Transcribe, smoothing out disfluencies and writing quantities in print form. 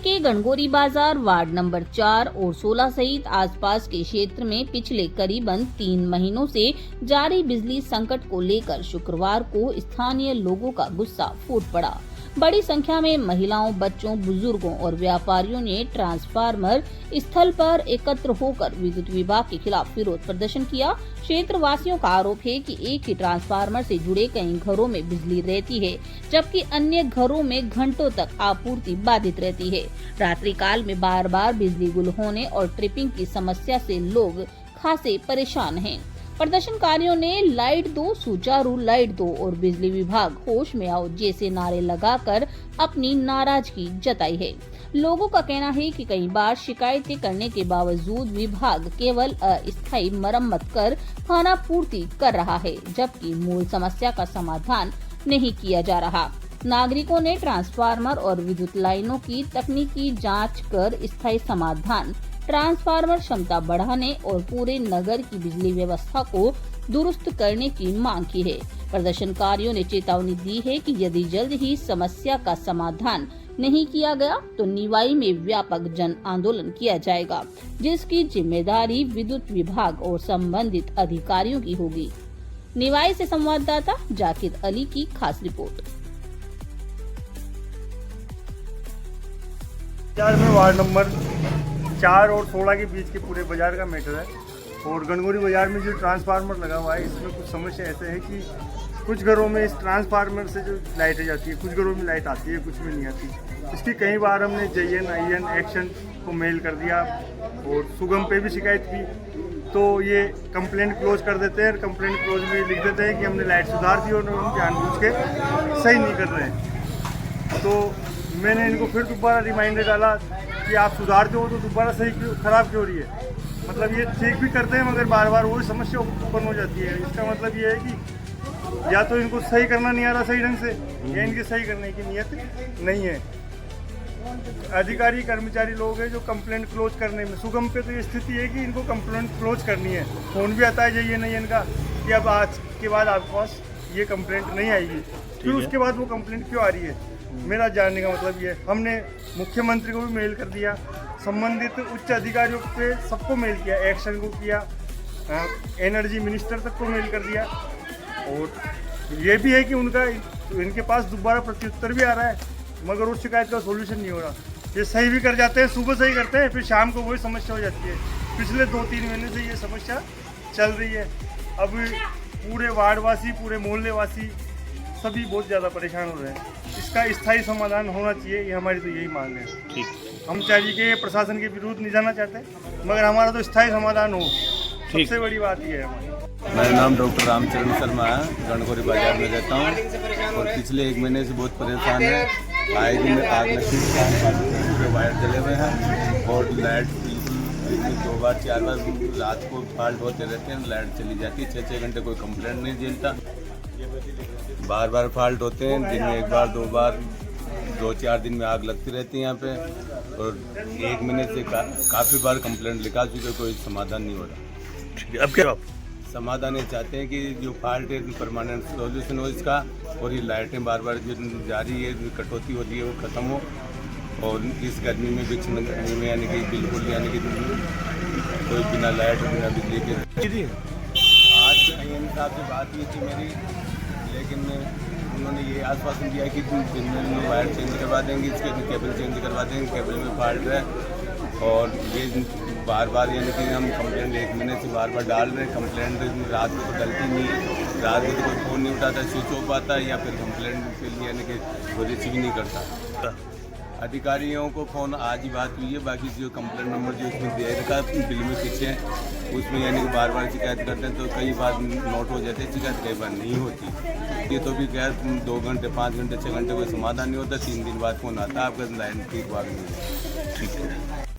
के गणगौरी बाजार ward number 4 और 16 सहित आसपास के क्षेत्र में पिछले करीबन 3 महीनों से जारी बिजली संकट को लेकर शुक्रवार को स्थानीय लोगों का गुस्सा फूट पड़ा। बड़ी संख्या में महिलाओं, बच्चों, बुजुर्गों और व्यापारियों ने ट्रांसफार्मर स्थल पर एकत्र होकर विद्युत विभाग के खिलाफ विरोध प्रदर्शन किया। क्षेत्र वासियों का आरोप है कि एक ही ट्रांसफार्मर से जुड़े कई घरों में बिजली रहती है, जबकि अन्य घरों में घंटों तक आपूर्ति बाधित रहती है। रात्रि काल में बार बार बिजली गुल होने और ट्रिपिंग की समस्या से लोग खासे परेशान हैं। प्रदर्शनकारियों ने लाइट दो, सुचारू लाइट दो और बिजली विभाग होश में आओ जैसे नारे लगाकर अपनी नाराजगी जताई है। लोगों का कहना है कि कई बार शिकायतें करने के बावजूद विभाग केवल अस्थायी मरम्मत कर खानापूर्ति कर रहा है, जबकि मूल समस्या का समाधान नहीं किया जा रहा। नागरिकों ने ट्रांसफार्मर और विद्युत लाइनों की तकनीकी जांच कर स्थायी समाधान, ट्रांसफार्मर क्षमता बढ़ाने और पूरे नगर की बिजली व्यवस्था को दुरुस्त करने की मांग की है। प्रदर्शनकारियों ने चेतावनी दी है कि यदि जल्द ही समस्या का समाधान नहीं किया गया तो निवाई में व्यापक जन आंदोलन किया जाएगा, जिसकी जिम्मेदारी विद्युत विभाग और संबंधित अधिकारियों की होगी। निवाई से संवाददाता जाकिर अली की खास रिपोर्ट। वार्ड नंबर 4 और 16 के बीच के पूरे बाजार का मैटर है। और गणगौरी बाजार में जो ट्रांसफार्मर लगा हुआ है, इसमें कुछ समस्या ऐसे है कि कुछ घरों में इस ट्रांसफार्मर से जो लाइटें जाती है, कुछ घरों में लाइट आती है, कुछ में नहीं आती। इसकी कई बार हमने JN, IN, एक्शन को मेल कर दिया और सुगम पे भी शिकायत की, तो ये कंप्लेंट क्लोज कर देते हैं। कंप्लेंट क्लोज में लिख देते हैं कि हमने लाइट सुधार दी और हम जानबूझ के सही नहीं कर रहे हैं। तो मैंने इनको फिर दोबारा रिमाइंडर डाला कि आप सुधारते हो तो दोबारा सही क्यों, खराब क्यों हो रही है। मतलब ये ठीक भी करते हैं मगर बार बार वही समस्या उत्पन्न हो जाती है। इसका मतलब ये है कि या तो इनको सही करना नहीं आ रहा सही ढंग से, या इनके सही करने की नीयत नहीं है। अधिकारी कर्मचारी लोग हैं जो कंप्लेंट क्लोज करने में, सुगम पे तो ये स्थिति है कि इनको कंप्लेंट क्लोज करनी है। फोन भी आता है JN, IN का कि अब आज के बाद आपके पास ये कंप्लेंट नहीं आएगी। फिर उसके बाद वो कंप्लेंट क्यों आ रही है, मेरा जानने का मतलब ये। हमने मुख्यमंत्री को भी मेल कर दिया, संबंधित उच्च अधिकारियों पे सबको मेल किया, एक्शन को किया, एनर्जी मिनिस्टर तक को मेल कर दिया। और ये भी है कि इनके पास दोबारा प्रत्युत्तर भी आ रहा है, मगर उस शिकायत का सोल्यूशन नहीं हो रहा। ये सही भी कर जाते हैं, सुबह सही करते हैं, फिर शाम को वही समस्या हो जाती है। पिछले 2-3 महीने से ये समस्या चल रही है। अब पूरे वार्डवासी, पूरे मोहल्लेवासी सभी बहुत ज़्यादा परेशान हो रहे हैं। इसका स्थायी समाधान होना चाहिए, ये हमारी तो यही मांग है। ठीक, हम चाहिए कि प्रशासन के विरुद्ध नहीं जाना चाहते, मगर हमारा तो स्थायी समाधान हो, सबसे बड़ी बात ये है हमारी। मेरा नाम डॉक्टर रामचरण शर्मा है, गणगौरी बाजार में रहता हूँ और पिछले 1 महीने से बहुत परेशान है। आए दिन आग लगती है, वायर जले हुए हैं और लाइट बिल्कुल 2 बार 4 बार रात को फॉल्ट होते रहते हैं। लाइट चली जाती है 6-6 घंटे, कोई कंप्लेंट नहीं झेलता। बार बार फॉल्ट होते हैं, दिन में 1 बार 2 बार, 2-4 दिन में आग लगती रहती है यहाँ पे। और 1 महीने से काफ़ी बार कंप्लेंट लिखा चुके, कोई समाधान नहीं हो रहा। ठीक है, अब क्या समाधान ये चाहते हैं कि जो फॉल्ट है परमानेंट सॉल्यूशन हो इसका, और ये लाइटें बार बार जो जारी है, कटौती होती है, वो ख़त्म हो। और इस गर्मी में भी गर्मी में यानी कि बिल्कुल यानी कि कोई बिना लाइट बिना बिजली के। आज IN साहब से बात हुई थी मेरी, लेकिन उन्होंने ये आश्वासन दिया कि दिन में वायर चेंज करवा देंगे, इसके केबल चेंज करवा देंगे, केबल में फॉल्ट है। और ये बार बार यानी कि हम कंप्लेंट 1 महीने से बार बार डाल रहे हैं। कंप्लेंट रात को तो डलती नहीं, रात को तो कोई फ़ोन नहीं उठाता, स्विच ऑफ आता है, या फिर कंप्लेंट के लिए यानी कि वो रिसीव नहीं करता। अधिकारियों को फ़ोन आज ही बात हुई है, बाकी जो कंप्लेंट नंबर जो उसमें दे रखा है बिल में पीछे उसमें यानी कि बार बार शिकायत करते हैं तो कई बार नोट हो जाते हैं शिकायत, कई बार नहीं होती। ये तो भी क्या 2 घंटे 5 घंटे 6 घंटे कोई समाधान नहीं होता। 3 दिन बाद फ़ोन आता है आपका लाइन ठीक बात नहीं। ठीक है।